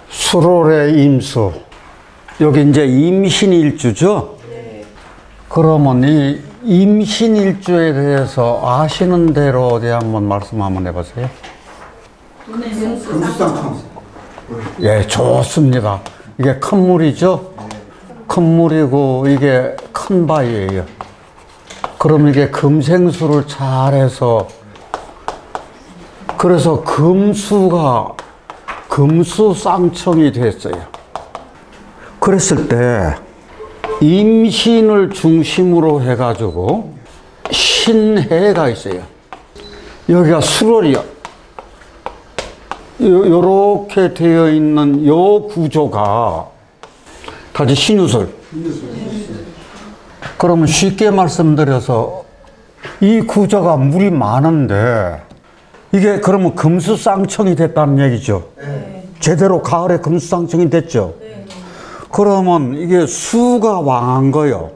수월의 임수. 여기 이제 임신일주죠? 네. 그러면 이 임신일주에 대해서 아시는 대로 어디 한번 말씀 한번 해보세요. 금수상청. 예, 좋습니다. 이게 큰 물이죠? 큰 물이고 이게 큰 바위예요. 그럼 이게 금생수를 잘해서, 그래서 금수가 금수쌍청이 됐어요. 그랬을 때 임신을 중심으로 해가지고 신해가 있어요. 여기가 수월이요. 요렇게 되어 있는 요 구조가 다시 신유술. 그러면 쉽게 말씀드려서 이 구조가 물이 많은데 이게 그러면 금수쌍청이 됐다는 얘기죠. 네. 제대로 가을에 금수쌍청이 됐죠. 네. 그러면 이게 수가 왕한 거요.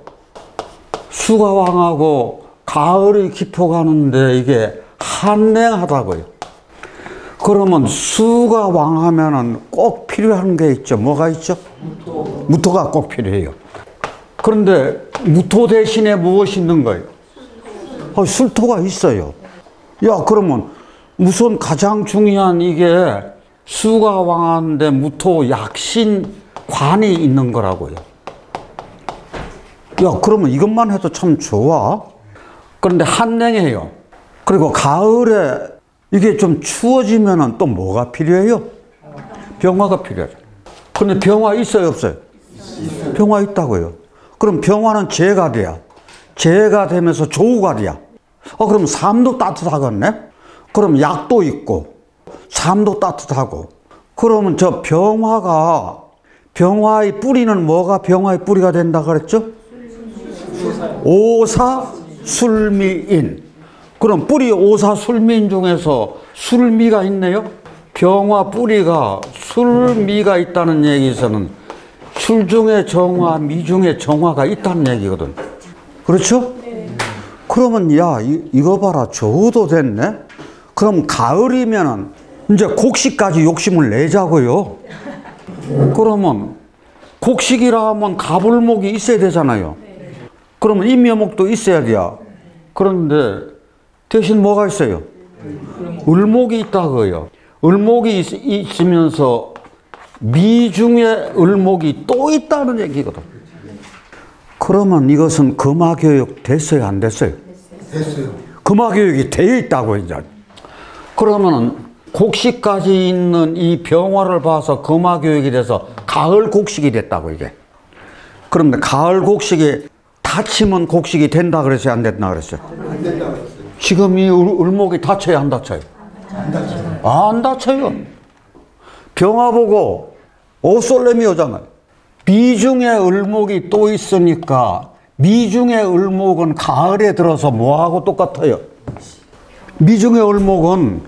수가 왕하고 가을이 깊어가는데 이게 한냉하다고요. 그러면 수가 왕하면은 꼭 필요한 게 있죠. 뭐가 있죠? 무토가 꼭 필요해요. 그런데 무토 대신에 무엇이 있는 거예요? 술토가 있어요. 야, 그러면 우선 가장 중요한 이게 수가 왕하는데 무토 약신 관이 있는 거라고요. 야, 그러면 이것만 해도 참 좋아. 그런데 한냉해요. 그리고 가을에 이게 좀 추워지면은 또 뭐가 필요해요? 병화가 필요하죠. 근데 병화 있어요, 없어요? 있어요. 병화 있다고요. 그럼 병화는 재가 돼야. 재가 되면서 조우가 돼야. 그럼 삶도 따뜻하겠네? 그럼 약도 있고, 삶도 따뜻하고. 그러면 저 병화가, 병화의 뿌리는 뭐가 병화의 뿌리가 된다 그랬죠? 오사술미인. 그럼 뿌리 오사술미인 중에서 술미가 있네요? 병화 뿌리가 술미가 있다는 얘기에서는 술 중에 정화, 미 중에 정화가 있다는 얘기거든. 그렇죠? 네. 그러면 야, 이거 봐라. 저우도 됐네? 그럼 가을이면은 이제 곡식까지 욕심을 내자고요. 그러면 곡식이라 하면 가불목이 있어야 되잖아요. 그러면 임묘목도 있어야 돼요. 그런데 대신 뭐가 있어요? 을목이 있다고요. 을목이 있으면서 미중에 을목이 또 있다는 얘기거든. 그러면 이것은 금화교육 됐어요, 안 됐어요? 됐어요. 금화교육이 되어 있다고 이제. 그러면은 곡식까지 있는 이 병화를 봐서 금화교육이 돼서 가을 곡식이 됐다고 이게. 그런데 가을 곡식이 다치면 곡식이 된다 그랬어요, 안 된다 그랬어요? 안 된다 그랬어요. 지금 이 을목이 다쳐요, 안 다쳐요? 안 다쳐요. 안 다쳐요. 병화 보고 오솔렘이 오잖아요. 미중에 을목이 또 있으니까 미중의 을목은 가을에 들어서 뭐하고 똑같아요? 미중의 을목은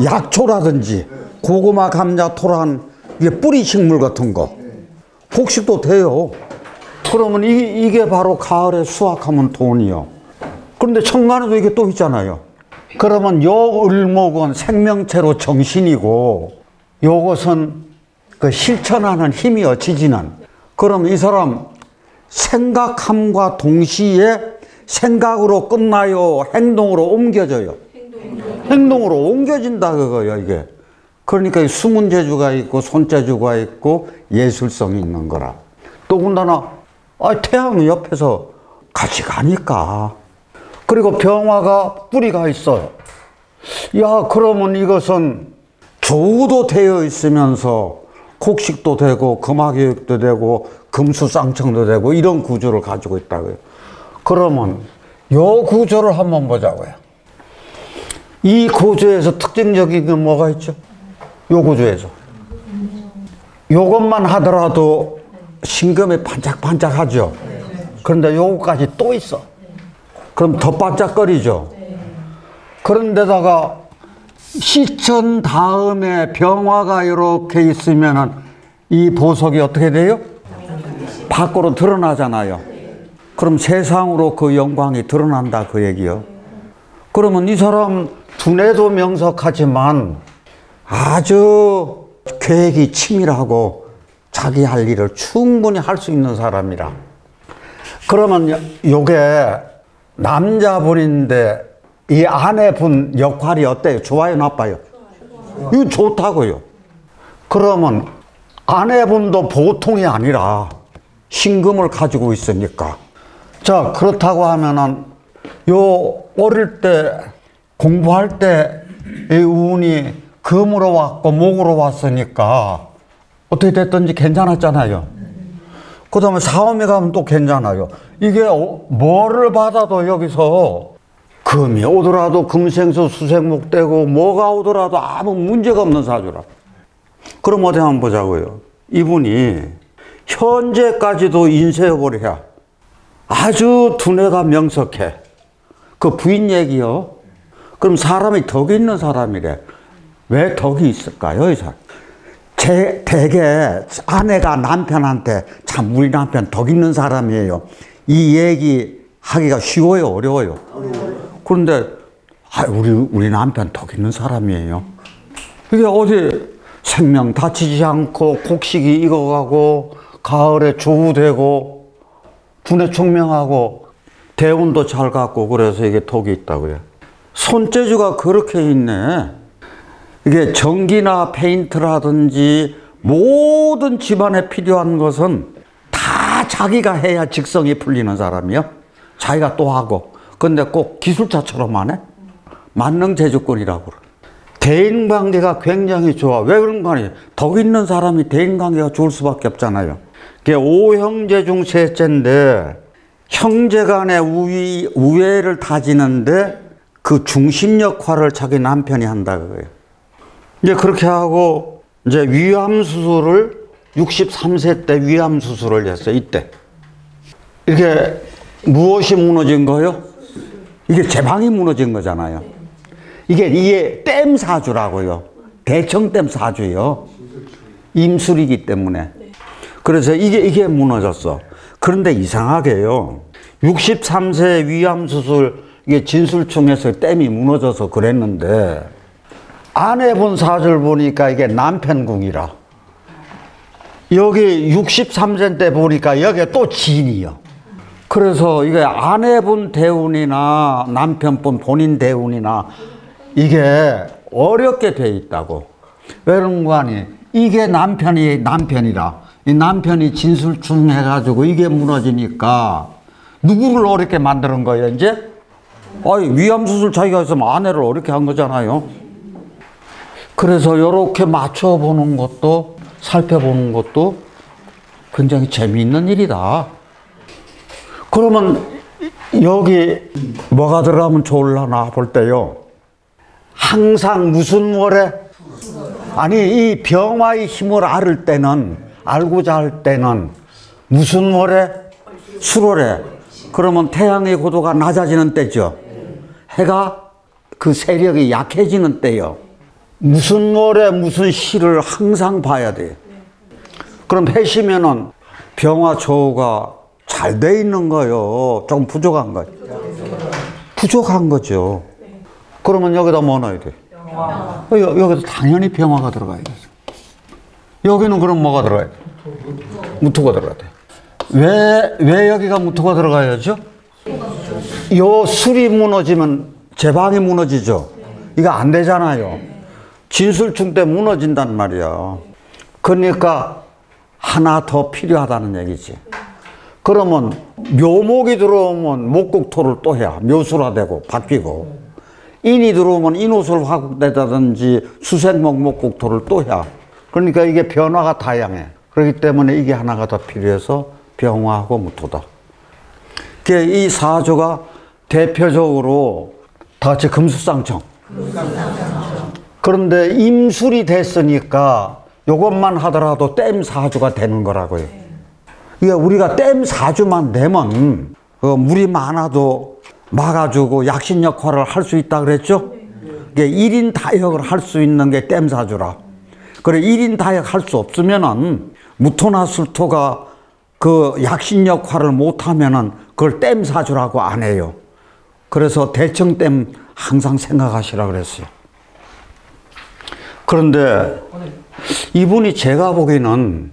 약초라든지 고구마, 감자, 토란, 이게 뿌리 식물 같은 거 곡식도 돼요. 그러면 이게 바로 가을에 수확하면 돈이요. 그런데 천간에도 이게 또 있잖아요. 그러면 요 을목은 생명체로 정신이고 요것은 그 실천하는 힘이요, 지지는. 그럼 이 사람 생각함과 동시에 생각으로 끝나요, 행동으로 옮겨져요? 행동으로 옮겨진다 그거예요, 이게. 그러니까 수문재주가 있고 손재주가 있고 예술성이 있는 거라. 더군다나 태양 옆에서 같이 가니까. 그리고 병화가 뿌리가 있어요. 야, 그러면 이것은 조우도 되어 있으면서 곡식도 되고 금화교육도 되고 금수쌍청도 되고 이런 구조를 가지고 있다고요. 그러면 요 구조를 한번 보자고요. 이 구조에서 특징적인 게 뭐가 있죠? 요 구조에서. 요것만 하더라도 신금이 반짝반짝하죠. 그런데 요거까지 또 있어. 그럼 더 반짝거리죠. 그런데다가 시천 다음에 병화가 이렇게 있으면은 이 보석이 어떻게 돼요? 밖으로 드러나잖아요. 그럼 세상으로 그 영광이 드러난다 그 얘기요. 그러면 이 사람 두뇌도 명석하지만 아주 계획이 치밀하고 자기 할 일을 충분히 할 수 있는 사람이라. 그러면 요게 남자분인데 이 아내분 역할이 어때요? 좋아요, 나빠요? 이거 좋다고요. 그러면 아내분도 보통이 아니라 신금을 가지고 있으니까. 자, 그렇다고 하면은 요 어릴 때 공부할 때 이 운이 금으로 왔고 목으로 왔으니까 어떻게 됐든지 괜찮았잖아요. 그 다음에 사업에 가면 또 괜찮아요. 이게 뭐를 받아도 여기서 금이 오더라도 금생수 수생목 되고 뭐가 오더라도 아무 문제가 없는 사주라. 그럼 어디 한번 보자고요. 이분이 현재까지도 인쇄해버려야 아주 두뇌가 명석해. 그 부인 얘기요. 그럼 사람이 덕이 있는 사람이래. 왜 덕이 있을까요, 이 사람? 대개 아내가 남편한테 참 우리 남편 덕 있는 사람이에요. 이 얘기 하기가 쉬워요, 어려워요? 그런데 우리 남편 덕 있는 사람이에요. 이게 어디 생명 다치지 않고 곡식이 익어가고 가을에 조우되고 두뇌 총명하고 대운도 잘 갖고 그래서 이게 덕이 있다고요. 손재주가 그렇게 있네. 이게 전기나 페인트라든지 모든 집안에 필요한 것은 다 자기가 해야 직성이 풀리는 사람이요. 자기가 또 하고. 근데 꼭 기술자처럼 안 해? 만능재주꾼이라고 그래. 대인관계가 굉장히 좋아. 왜 그런가 하니 덕 있는 사람이 대인관계가 좋을 수밖에 없잖아요. 그게 5형제 중 셋째인데 형제 간의 우애를 다지는데 그 중심 역할을 자기 남편이 한다 그거예요. 이제 그렇게 하고 이제 위암 수술을 63세 때 위암 수술을 했어요. 이때 이게 무엇이 무너진 거요? 이게 제방이 무너진 거잖아요. 이게 댐 사주라고요. 대청댐 사주요. 임술이기 때문에. 그래서 이게 무너졌어. 그런데 이상하게요. 63세 위암 수술 이게 진술충에서 댐이 무너져서 그랬는데 아내분 사주를 보니까 이게 남편궁이라. 여기 63세 때 보니까 여기에 또 진이요. 그래서 이게 아내분 대운이나 남편분 본인 대운이나 이게 어렵게 돼 있다고. 왜 그런 거 아니? 이게 남편이라. 이 남편이 진술충 해가지고 이게 무너지니까 누구를 어렵게 만드는 거예요, 이제? 위암 수술 자기가 했으면 아내를 어렵게 한 거잖아요. 그래서 이렇게 맞춰보는 것도 살펴보는 것도 굉장히 재미있는 일이다. 그러면 여기 뭐가 들어가면 좋을라나 볼 때요. 항상 무슨 월에? 아니 이 병화의 힘을 알고자 할 때는 무슨 월에? 수월에. 그러면 태양의 고도가 낮아지는 때죠. 해가 그 세력이 약해지는 때요. 무슨 월에 무슨 시를 항상 봐야 돼요. 그럼 해시면은 병화 조우가 잘 돼 있는 거요. 조금 부족한 거요. 부족한 거죠. 그러면 여기다 뭐 넣어야 돼? 여기도 당연히 병화가 들어가야 돼. 여기는 그럼 뭐가 들어가야 돼? 무토가 들어가야 돼. 왜 여기가 무토가 들어가야죠? 요 술이 무너지면 제방이 무너지죠. 이거 안 되잖아요. 진술충 때 무너진단 말이야. 그러니까 하나 더 필요하다는 얘기지. 그러면 묘목이 들어오면 목국토를 또 해야 묘술화되고 바뀌고, 인이 들어오면 인호술 화국되다든지 수생목 목국토를 또 해야. 그러니까 이게 변화가 다양해. 그렇기 때문에 이게 하나가 더 필요해서 병화하고 무토다. 이 사주가 대표적으로 다 같이 금수상청. 그런데 임술이 됐으니까 이것만 하더라도 댐 사주가 되는 거라고요. 이게 우리가 댐 사주만 되면 물이 많아도 막아주고 약신 역할을 할 수 있다 그랬죠? 이게 1인 다역을 할 수 있는 게 댐 사주라. 그래 1인 다역 할 수 없으면은 무토나 술토가 그 약신 역할을 못하면은 그걸 댐 사주라고 안 해요. 그래서 대청댐 항상 생각하시라 그랬어요. 그런데 이분이 제가 보기에는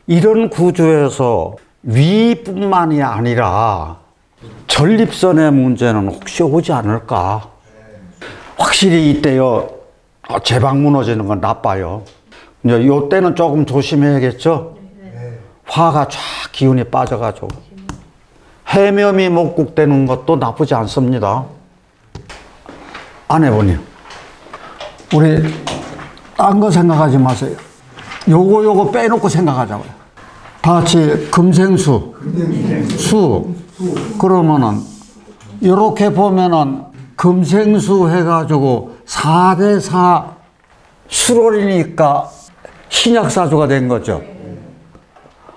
이런 구조에서 위뿐만이 아니라 전립선의 문제는 혹시 오지 않을까? 확실히 이때요, 제방 무너지는 건 나빠요. 이제 요 때는 조금 조심해야겠죠? 화가 쫙 기운이 빠져가지고. 해면이 목국되는 것도 나쁘지 않습니다. 아내분이, 우리 딴 거 생각하지 마세요. 요거 빼놓고 생각하자고요. 다 같이 금생수, 수. 그러면은, 요렇게 보면은, 금생수 해가지고 4대4 수롤이니까 신약사주가 된 거죠.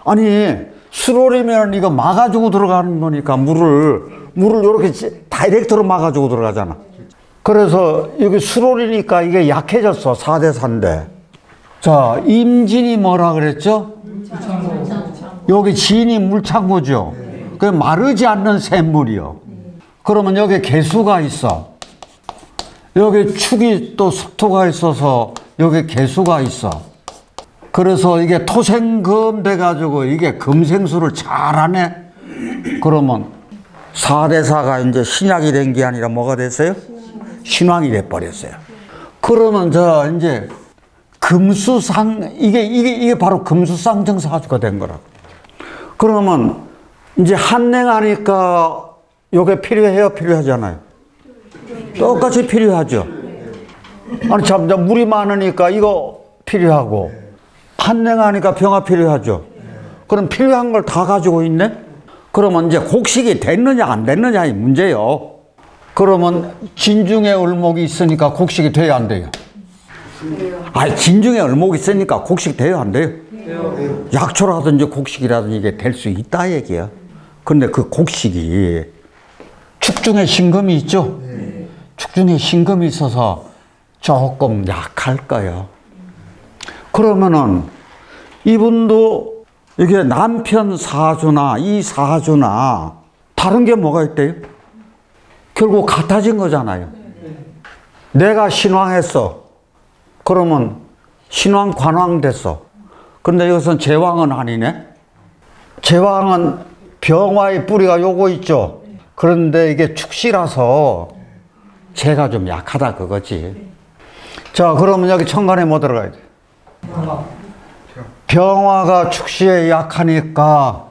아니, 수롤이면 이거 막아주고 들어가는 거니까 물을 요렇게 다이렉트로 막아주고 들어가잖아. 그래서 여기 수롤이니까 이게 약해졌어. 4대4인데. 자, 임진이 뭐라 그랬죠? 여기 진이 물창고죠. 그 마르지 않는 샘물이요. 그러면 여기 개수가 있어. 여기 축이 또 숙토가 있어서 여기 개수가 있어. 그래서 이게 토생금 돼가지고 이게 금생수를 잘하네. 그러면 4대4가 이제 신약이 된 게 아니라 뭐가 됐어요? 신왕이 돼버렸어요. 그러면 이제 금수상, 이게 바로 금수상정사주가 된 거라고. 그러면 이제 한랭하니까 요게 필요해요? 필요하잖아요. 똑같이 필요하죠. 아니, 참, 물이 많으니까 이거 필요하고, 한랭하니까 병화 필요하죠. 그럼 필요한 걸 다 가지고 있네? 그러면 이제 곡식이 됐느냐, 안 됐느냐의 문제요. 그러면 진중에 을목이 있으니까 곡식이 돼야 안 돼요? 아니, 진중에 을목이 있으니까 곡식이 돼야 안 돼요? 약초라든지 곡식이라든지 이게 될 수 있다 얘기야. 근데 그 곡식이 축중에 신금이 있죠? 축중에 신금이 있어서 조금 약할 거예요. 그러면은 이분도 이게 남편 사주나 이 사주나 다른 게 뭐가 있대요? 결국 같아진 거잖아요. 내가 신왕했어. 그러면 신왕 관왕 됐어. 근데 여기서는 제왕은 아니네. 제왕은 병화의 뿌리가 요거 있죠. 그런데 이게 축시라서 제가 좀 약하다 그거지. 자, 그러면 여기 천간에 뭐 들어가야 돼? 병화가 축시에 약하니까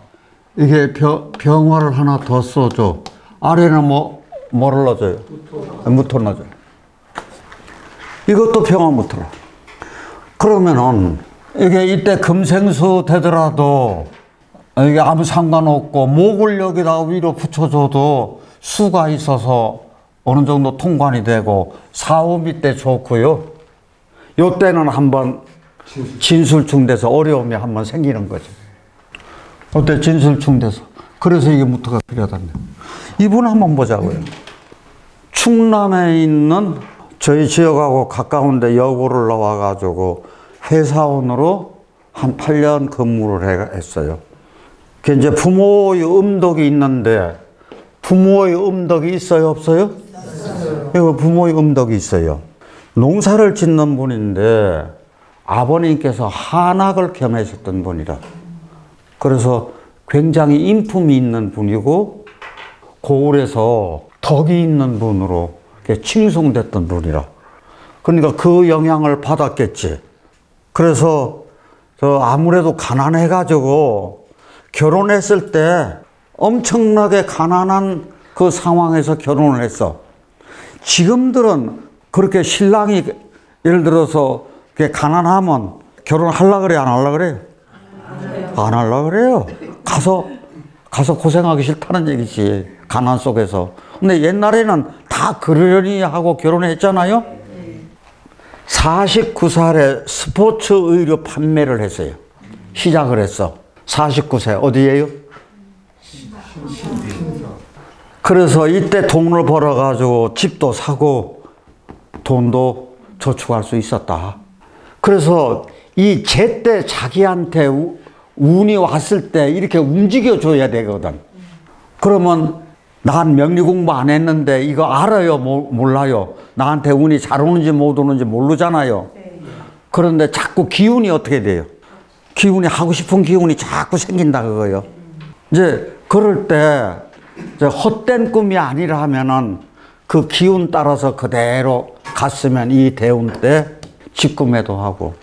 이게 병화를 하나 더 써줘. 아래는 뭐를 넣어줘요? 무토 넣어줘요. 이것도 병화 무토라. 그러면은 이게 이때 금생수 되더라도 이게 아무 상관없고 목을 여기다 위로 붙여줘도 수가 있어서 어느 정도 통관이 되고 사오미 때 좋고요. 요 때는 한번 진술충 돼서 어려움이 한번 생기는 거죠. 어때? 진술충 돼서. 그래서 이게 무토가 필요하다네. 이분 한번 보자고요. 충남에 있는 저희 지역하고 가까운데 여고를 나와가지고 회사원으로 한 8년 근무를 했어요. 그 이제 부모의 음덕이 있는데 부모의 음덕이 있어요, 없어요? 있어요. 부모의 음덕이 있어요. 농사를 짓는 분인데 아버님께서 한학을 겸하셨던 분이라. 그래서 굉장히 인품이 있는 분이고 고을에서 덕이 있는 분으로 칭송됐던 분이라. 그러니까 그 영향을 받았겠지. 그래서 아무래도 가난해가지고 결혼했을 때 엄청나게 가난한 그 상황에서 결혼을 했어. 지금들은 그렇게 신랑이 예를 들어서 가난하면 결혼하려고 그래, 안 하려고 그래요? 안 하려고 그래요. 가서 고생하기 싫다는 얘기지. 가난 속에서. 근데 옛날에는 다 그러려니 하고 결혼했잖아요. 49살에 스포츠 의류 판매를 했어요. 시작을 했어. 49세. 어디예요? 그래서 이때 돈을 벌어가지고 집도 사고 돈도 저축할 수 있었다. 그래서 이 제때 자기한테 운이 왔을 때 이렇게 움직여줘야 되거든. 그러면 난 명리 공부 안 했는데 이거 알아요? 몰라요? 나한테 운이 잘 오는지 못 오는지 모르잖아요. 그런데 자꾸 기운이 어떻게 돼요? 기운이 하고 싶은 기운이 자꾸 생긴다 그거요. 이제 그럴 때 이제 헛된 꿈이 아니라 하면은 그 기운 따라서 그대로 갔으면 이 대운 때 직금해도 하고.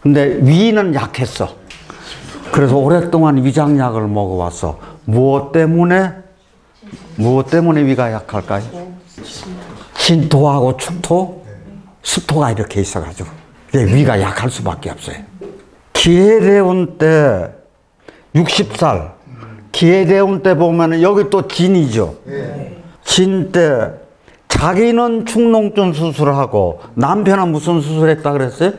근데 위는 약했어. 그래서 오랫동안 위장약을 먹어왔어. 무엇 때문에 위가 약할까요? 진토하고 축토, 수토가 이렇게 있어가지고 위가 약할 수밖에 없어요. 기해대운 때 60살, 기해대운 때 보면은 여기 또 진이죠. 진 때 자기는 축농증 수술하고 남편은 무슨 수술했다 그랬어요?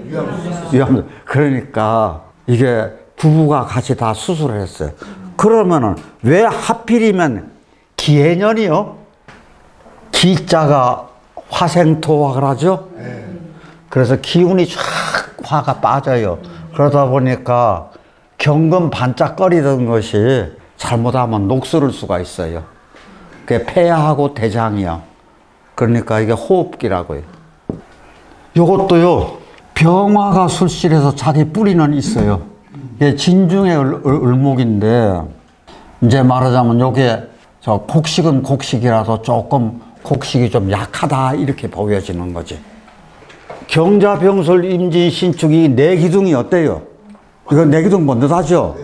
위암. 그러니까 이게 부부가 같이 다 수술을 했어요. 그러면은 왜 하필이면 기해년이요? 기자가 화생토화를 하죠? 그래서 기운이 쫙 화가 빠져요. 그러다 보니까 경금 반짝거리던 것이 잘못하면 녹슬을 수가 있어요. 그게 폐하고 대장이요. 그러니까 이게 호흡기라고요. 요것도요, 병화가 술실해서 자기 뿌리는 있어요. 이게 진중의 을목인데, 이제 말하자면 요게 저 곡식은 곡식이라서 조금 곡식이 좀 약하다 이렇게 보여지는 거지. 경자병술 임진 신축이 내기둥이 어때요? 이거 내기둥 번듯하죠?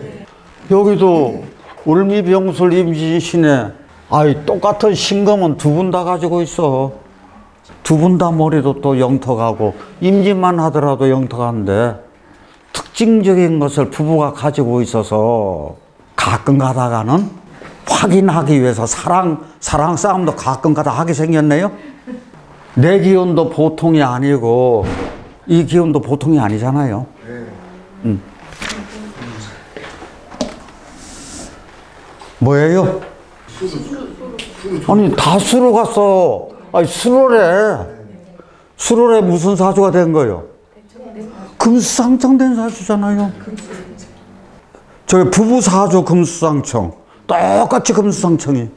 여기도 을미병술 임진 신에 아이 똑같은 신금은 두 분 다 가지고 있어. 두 분 다 머리도 또 영턱하고 임진만 하더라도 영턱한데 특징적인 것을 부부가 가지고 있어서 가끔 가다가는 확인하기 위해서 사랑 싸움도 가끔 가다 하게 생겼네요. 내 기운도 보통이 아니고 이 기운도 보통이 아니잖아요. 뭐예요? 아니 다 수로 갔어. 아니 수로래 무슨 사주가 된 거예요? 금수상청된 사주잖아요. 저기 부부사주 금수상청 똑같이 금수상청이.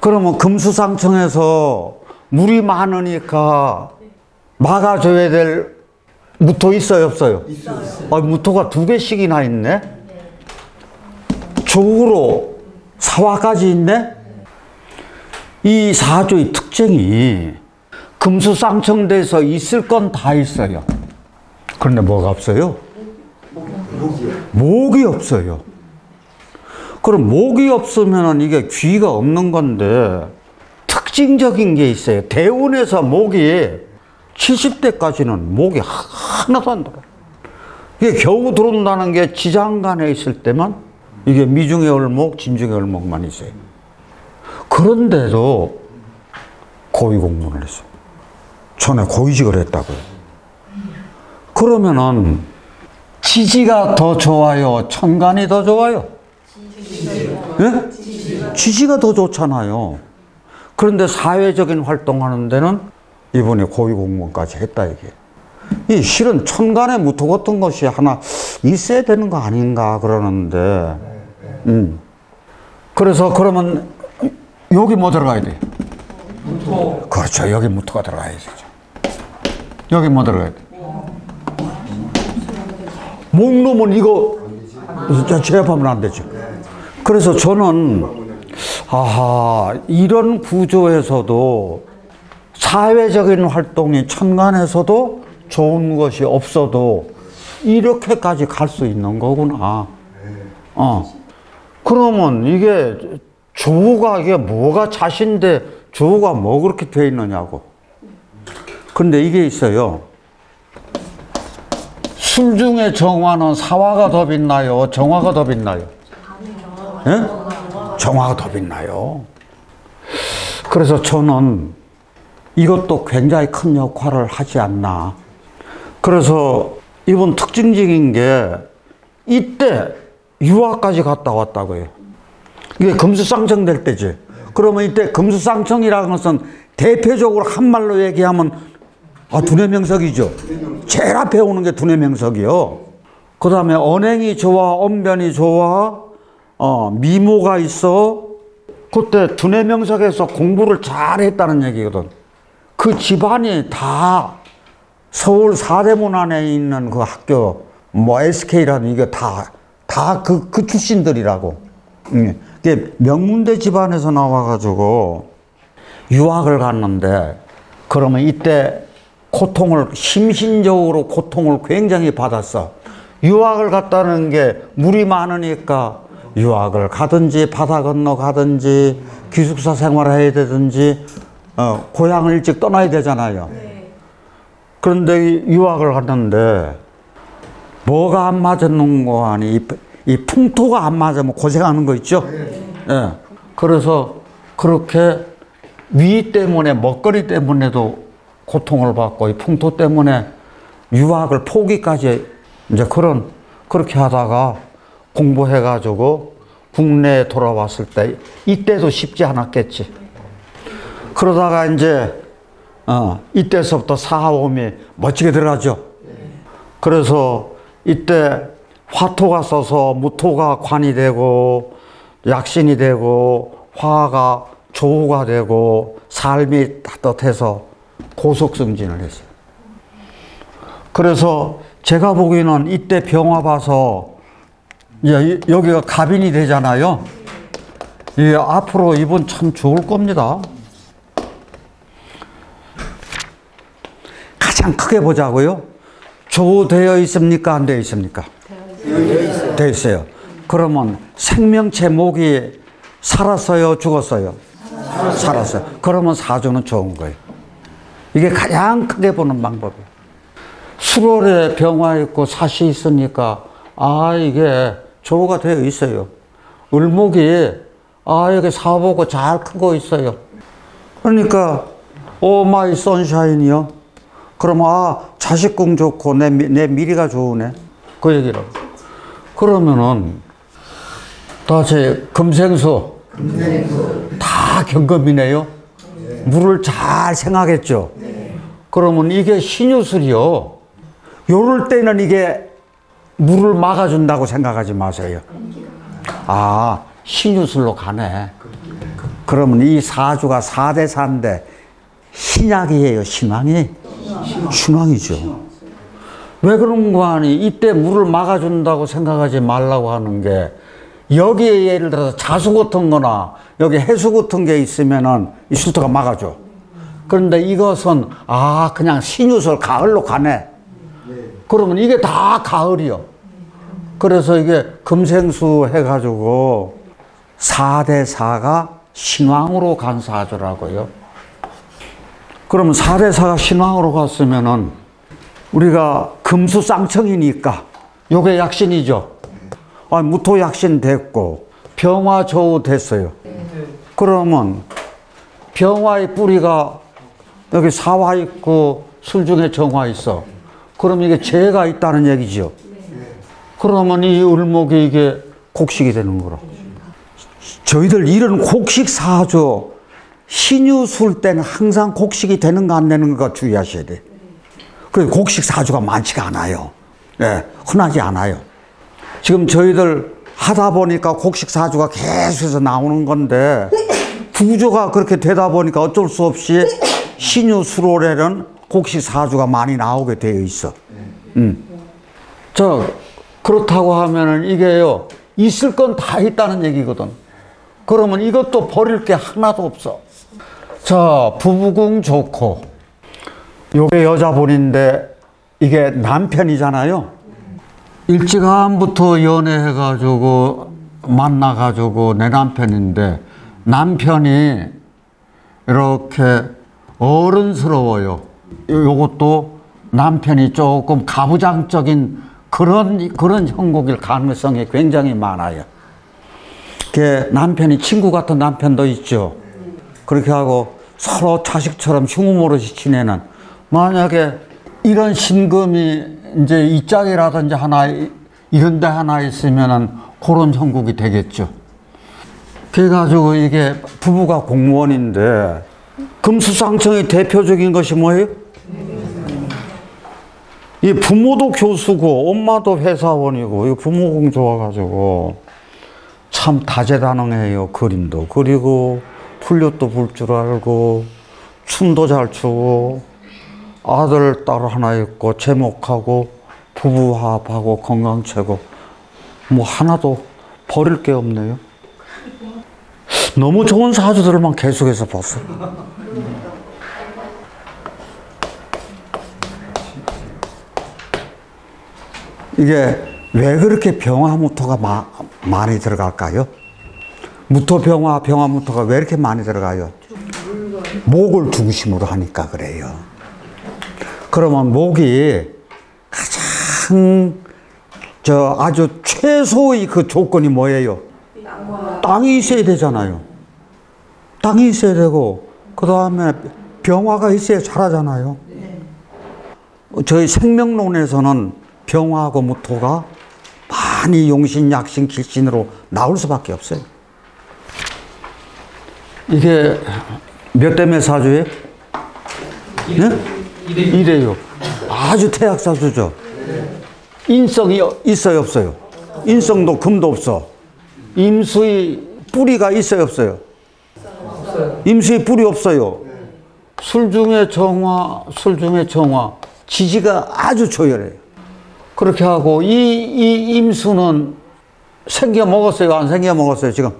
그러면 금수상청에서 물이 많으니까 막아줘야 될 무토 있어요 없어요? 있어요. 아, 무토가 2개씩이나 있네. 조우로 사화까지 있네. 이 사주의 특징이 금수상청돼서 있을 건 다 있어요. 그런데 뭐가 없어요? 목이 없어요. 그럼 목이 없으면 이게 귀가 없는 건데 특징적인 게 있어요. 대운에서 목이 70대까지는 목이 하나도 안 들어요. 이게 겨우 들어온다는 게 지장간에 있을 때만 이게 미중의 을목, 진중의 을목만 있어요. 그런데도 고위 공무원을 했어요. 전에 고위직을 했다고요. 그러면은 지지가 더 좋아요? 천간이 더 좋아요? 예? 지지가 더 좋잖아요. 그런데 사회적인 활동하는 데는 이번에 고위 공무원까지 했다 이게. 이 실은 천간에 무토 같은 것이 하나 있어야 되는 거 아닌가 그러는데. 그래서 그러면 여기 뭐 들어가야 돼? 무토. 그렇죠. 여기 무토가 들어가야죠. 여기 뭐 들어가야 돼? 목놈은 이거 제압하면 안 되죠. 그래서 저는 이런 구조에서도 사회적인 활동이 천간에서도 좋은 것이 없어도 이렇게까지 갈 수 있는 거구나. 그러면 이게 조우가 이게 뭐가 자신데 조우가 뭐 그렇게 돼 있느냐고. 근데 이게 있어요. 술 중에 정화는 사화가 더 빛나요? 정화가 더 빛나요? 예? 정화가 더 빛나요. 그래서 저는 이것도 굉장히 큰 역할을 하지 않나. 그래서 이번 특징적인 게 이때 유화까지 갔다 왔다고요. 이게 금수상청 될 때지. 그러면 이때 금수상청이라는 것은 대표적으로 한 말로 얘기하면 두뇌명석이죠. 제일 앞에 오는 게 두뇌명석이요. 그 다음에 언행이 좋아, 언변이 좋아, 미모가 있어, 그때 두뇌 명석에서 공부를 잘했다는 얘기거든. 그 집안이 다 서울 사대문 안에 있는 그 학교, 뭐 SK라든 이게 다 그 출신들이라고. 이게 명문대 집안에서 나와가지고 유학을 갔는데, 그러면 이때 심신적으로 고통을 굉장히 받았어. 유학을 갔다는 게 물이 많으니까 유학을 가든지 바다 건너 가든지 기숙사 생활을 해야 되든지 고향을 일찍 떠나야 되잖아요. 그런데 유학을 갔는데 뭐가 안 맞는 거 아니, 이 풍토가 안 맞으면 고생하는 거 있죠. 예. 그래서 그렇게 위 때문에, 먹거리 때문에도 고통을 받고 이 풍토 때문에 유학을 포기까지 이제 그렇게 하다가 공부해가지고 국내에 돌아왔을 때 이때도 쉽지 않았겠지. 그러다가 이제 이때서부터 사업이 멋지게 들어가죠. 그래서 이때 화토가 써서 무토가 관이 되고 약신이 되고 화가 조우가 되고 삶이 따뜻해서 고속승진을 했어요. 그래서 제가 보기에는 이때 병화 봐서 여기가 갑인이 되잖아요. 앞으로 이분 참 좋을 겁니다. 가장 크게 보자고요. 조되어 있습니까? 안 되어 있습니까? 되어 있어요. 그러면 생명체 목이 살았어요? 죽었어요? 살았어요. 그러면 사주는 좋은 거예요. 이게 가장 크게 보는 방법이에요. 수월에 병화 있고 사시 있으니까 이게 조가 되어 있어요. 을목이 여기 사보고 잘 크고 있어요. 그러니까 오 마이 선샤인이요. 그러면 자식궁 좋고 내 미래가 좋으네. 그 얘기라고. 그러면은 다시 금생수 다 경금이네요. 물을 잘 생각했죠. 그러면 이게 신유술이요. 요럴 때는 이게 물을 막아준다고 생각하지 마세요. 신유술로 가네. 그러면 이 사주가 4대 4인데 신약이에요, 신왕이? 신왕이죠. 왜 그런 거 아니? 이때 물을 막아준다고 생각하지 말라고 하는 게, 여기에 예를 들어서 자수 같은 거나 여기 해수 같은 게 있으면은 이 술토가 막아줘. 그런데 이것은 그냥 신유술 가을로 가네. 그러면 이게 다 가을이요. 그래서 이게 금생수 해가지고 4대 4가 신왕으로 간 사주라고요. 그러면 4대 4가 신왕으로 갔으면은 우리가 금수쌍청이니까 요게 약신이죠. 무토 약신 됐고 병화 조우 됐어요. 그러면 병화의 뿌리가 여기 사화 있고 술중에 정화 있어. 그럼 이게 재가 있다는 얘기죠. 그러면 이 을목이 이게 곡식이 되는 거라. 저희들 이런 곡식 사주 신유술 때는 항상 곡식이 되는가 안 되는가 주의하셔야 돼. 그 곡식 사주가 많지가 않아요. 흔하지 않아요. 지금 저희들 하다 보니까 곡식 사주가 계속해서 나오는 건데, 구조가 그렇게 되다 보니까 어쩔 수 없이 신유술월에는 곡식 사주가 많이 나오게 되어 있어. 그렇다고 하면은 이게요, 있을 건 다 있다는 얘기거든. 그러면 이것도 버릴 게 하나도 없어. 부부궁 좋고, 요게 여자분인데 이게 남편이잖아요. 일찌감부터 연애해가지고 만나가지고 내 남편인데, 남편이 이렇게 어른스러워요. 요것도 남편이 조금 가부장적인 그런 형국일 가능성이 굉장히 많아요. 남편이 친구 같은 남편도 있죠. 그렇게 하고 서로 자식처럼 흉모르이 지내는, 만약에 이런 신금이 이제 이 짝이라든지 이런 데 하나 있으면은 그런 형국이 되겠죠. 그래가지고 이게 부부가 공무원인데, 금수상청의 대표적인 것이 뭐예요? 이 부모도 교수고 엄마도 회사원이고 이 부모궁 좋아가지고 참 다재다능해요. 그림도 그리고 플룻도 불 줄 알고 춤도 잘 추고 아들 딸 하나 있고 제목하고 부부합하고 건강 최고 뭐 하나도 버릴 게 없네요. 너무 좋은 사주들만 계속해서 봤어요. 이게 왜 그렇게 병화무토가 많이 들어갈까요? 무토병화, 병화무토가 왜 이렇게 많이 들어가요? 목을 중심으로 하니까 그래요. 그러면 목이 가장 아주 최소의 그 조건이 뭐예요? 땅이 있어야 되잖아요. 땅이 있어야 되고 그 다음에 병화가 있어야 잘하잖아요. 저희 생명론에서는 병화하고 무토가 많이 용신, 약신, 길신으로 나올 수밖에 없어요. 이게 몇 대 몇 사주예요? 네? 이래요. 아주 태약사주죠. 인성이 있어요, 없어요? 인성도 금도 없어. 임수의 뿌리가 있어요, 없어요? 임수의 뿌리 없어요. 술 중에 정화, 지지가 아주 조열해요. 그렇게 하고 이 임수는 생겨 먹었어요, 안 생겨 먹었어요, 지금?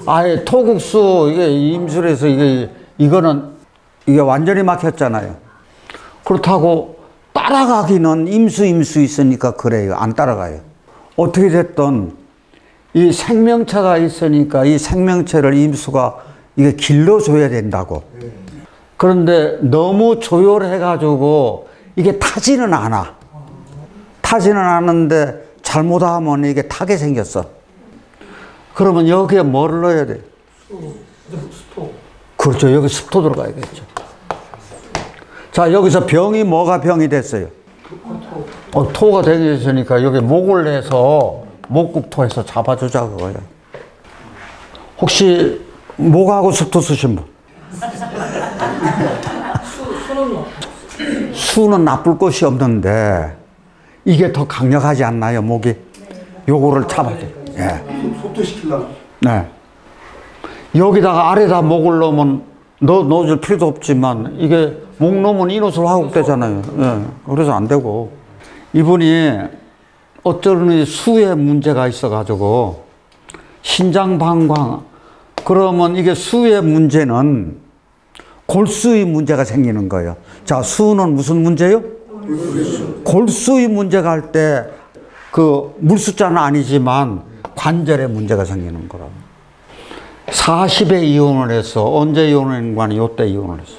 아예 토국수 이게 임술에서 이거는 완전히 막혔잖아요. 그렇다고 따라가기는 임수 있으니까 그래요. 안 따라가요. 어떻게 됐든 이 생명체가 있으니까 이 생명체를 임수가 이게 길러줘야 된다고. 그런데 너무 조열해가지고 이게 타지는 않아. 타지는 않는데 잘못하면 이게 타게 생겼어. 그러면 여기에 뭐를 넣어야 돼? 습토. 그렇죠. 여기 습토 들어가야겠죠. 자, 여기서 병이 뭐가 병이 됐어요? 토가 되겠으니까 여기 목을 내서 목국토에서 잡아주자 그거예요. 혹시 목하고 습토 쓰신 분? 수는 나쁠 것이 없는데 이게 더 강력하지 않나요, 목이? 요거를 잡아야 돼. 예. 속도시키려고. 네. 여기다가 아래다 목을 넣으면 넣어줄 필요도 없지만 이게 목 넣으면 인옷을 화국되잖아요. 예. 그래서 안 되고. 이분이 어쩌니 수에 문제가 있어가지고 신장방광. 그러면 이게 수의 문제는 골수의 문제가 생기는 거예요. 자, 수는 무슨 문제요? 골수의 문제가 할 때 그 물숫자는 아니지만 관절에 문제가 생기는 거라고. 40에 이혼을 했어. 언제 이혼했는가? 요때 이혼을 했어.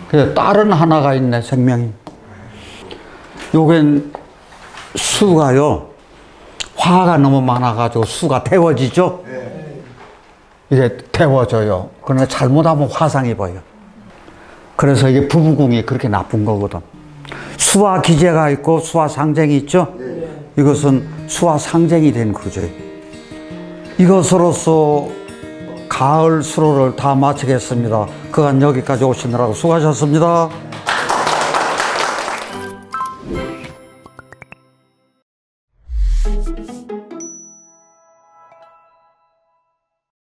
그래서 딸은 하나가 있네, 생명이. 요겐 수가요, 화가 너무 많아가지고 수가 태워지죠? 이게 태워져요. 그러나 잘못하면 화상 입어요. 그래서 이게 부부궁이 그렇게 나쁜 거거든. 수화 기재가 있고 수화 상쟁이 있죠? 이것은 수화 상쟁이 된 구조예요. 이것으로서 가을 수로를 다 마치겠습니다. 그간 여기까지 오시느라고 수고하셨습니다.